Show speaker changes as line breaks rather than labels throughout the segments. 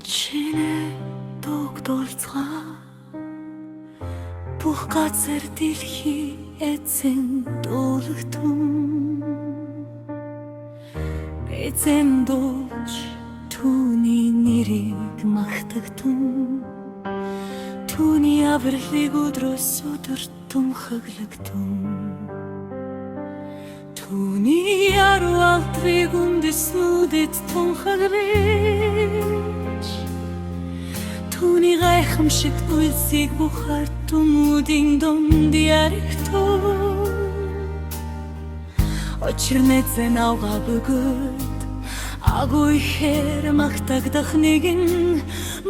Чинээ тогтолцгаа бүх газар дэлхий эзэн дуулагдсан эзэн дуулж түүний нэрийг магтагдсан түүний авралыг өдрөөс өдөр тунхаглагдсан түүний яруу алдрыг үндэснүүдэд тунхаглаж түүний гайхамшиг үйлсийг бүх ард түмүүдийн дунд яригдсан Учир нь эзэн авгаа бөгөөд агуу ихээр магтагдах нэгэн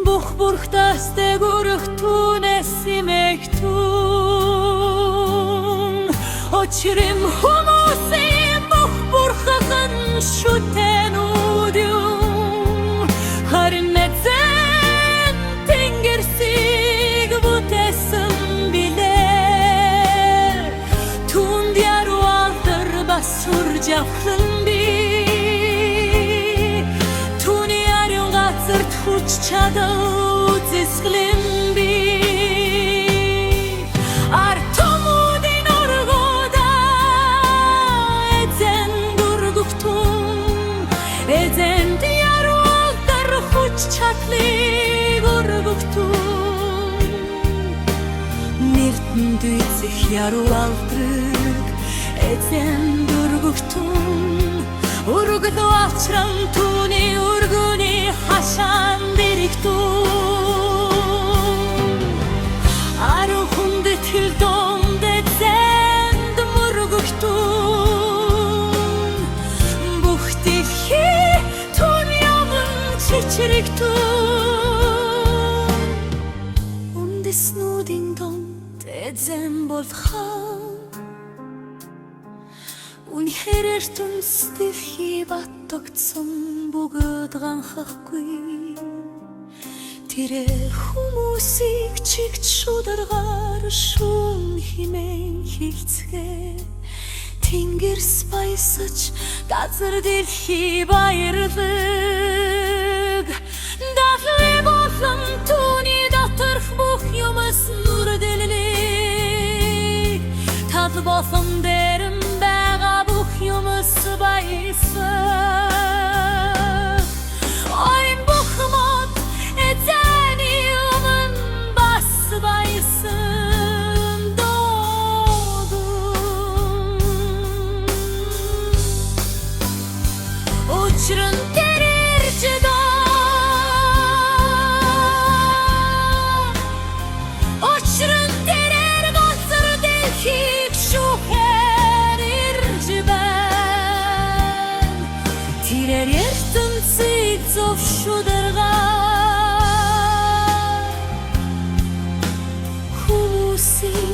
бүх бурхтаас дээгүүрэх түүнээс имэгтэн Учир нь хүмүүсийн бүх бурхахан шүтэнүүд юм харин эзэн тэнгэрсийг бүтээсэн билээ түүнд яруу алдар басур жавхлан би түүний ариун газарт хүч чадал үзэсгэлэн би Артомуудын оргода эзэн дургугтун эзэнд яруу алдар хүч чадлыг өргөктун Нэртэнд үзэх яруу алдрыг эзэн дургугтун өргөлөө авчран түүний өргөний хашаан дэрэгтун Аруу хүндэт хилдонд эзэнд мөргөктун бүх дэлхий түүний өмнө чичрэгтун үндэснүүдийн донд эзэн болгоо Үнэхээр ертөнц дэлхий батгдсан бөгөөд ганхахгүй Тэрээр хүмүүсийг чигт шударгаар шүүн химэн хилцгээ Тэнгэрс баясаж газар дэлхий баярлаг Дадлы болон түүний доторх бүх юмс нүр дэллэг Тал болон дээрэн байгаа бүх юмс баясаг Ой бүх мод эзэний өмнө бас баясан дуудун Учир нь тэр ирж байгаа Учир нь тэрээр газар дэлхийг шүүхээр ирж байна Тэрээр ертөнцийг зовшударгаа Хүмүүсийг